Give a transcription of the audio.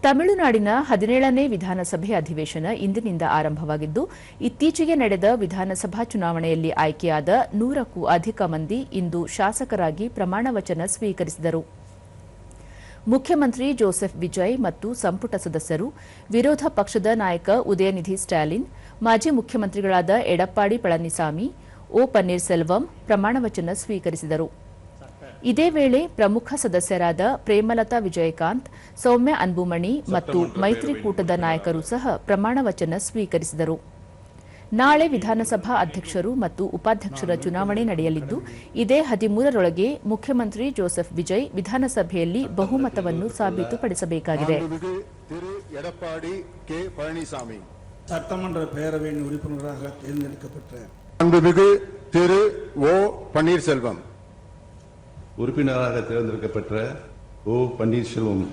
ತಮಿಳುನಾಡಿನ 17ನೇ ವಿಧಾನಸಭೆ ಅಧಿವೇಶನ ಇಂದಿನಿಂದ ಆರಂಭವಾಗಿದ್ದು, ಇತ್ತೀಚೆಗೆ ನಡೆದ ವಿಧಾನಸಭಾ ಚುನಾವಣೆಯಲ್ಲಿ ಆಯ್ಕೆಯಾದ 100ಕ್ಕೂ ಅಧಿಕ ಮಂದಿ ಇಂದು ಶಾಸಕರಾಗಿ ಪ್ರಮಾಣ ವಚನ ಸ್ವೀಕರಿಸಿದರು. ಮುಖ್ಯಮಂತ್ರಿ ಜೋಸೆಫ್ ವಿಜಯ್ ಮತ್ತು ಸಂಪುಟ ಸದಸ್ಯರು, ವಿರೋಧ ಪಕ್ಷದ ನಾಯಕ ಉದಯನಿಧಿ ಸ್ಟಾಲಿನ್, ಮಾಜಿ ಮುಖ್ಯಮಂತ್ರಿಗಳಾದ ಎಡಪ್ಪಾಡಿ ಪಳನಿಸಾಮಿ, ಒ ಪನ್ನೀರ್ಸೆಲ್ವಂ ಪ್ರಮಾಣ ವಚನ ಸ್ವೀಕರಿಸಿದರು. ಇದೇ ವೇಳೆ ಪ್ರಮುಖ ಸದಸ್ಯರಾದ ಪ್ರೇಮಲತಾ ವಿಜಯಕಾಂತ್, ಸೌಮ್ಯ ಅನ್ಬುಮಣಿ ಮತ್ತು ಮೈತ್ರಿಕೂಟದ ನಾಯಕರು ಸಹ ಪ್ರಮಾಣ ವಚನ ಸ್ವೀಕರಿಸಿದರು. ನಾಳೆ ವಿಧಾನಸಭಾ ಅಧ್ಯಕ್ಷರು ಮತ್ತು ಉಪಾಧ್ಯಕ್ಷರ ಚುನಾವಣೆ ನಡೆಯಲಿದ್ದು, ಇದೇ 13ರೊಳಗೆ ಮುಖ್ಯಮಂತ್ರಿ ಜೋಸೆಫ್ ವಿಜಯ್ ವಿಧಾನಸಭೆಯಲ್ಲಿ ಬಹುಮತವನ್ನು ಸಾಬೀತುಪಡಿಸಬೇಕಾಗಿದೆ. சட்டமன்ற பேரவையின் உறுப்பினராக தேர்ந்தெடுக்கப்பட்ட மாண்புமிகு திரு ஓ பன்னீர்செல்வம் உறுப்பினராக தேர்ந்தெடுக்கப்பட்ட ஓ பன்னீர்செல்வம்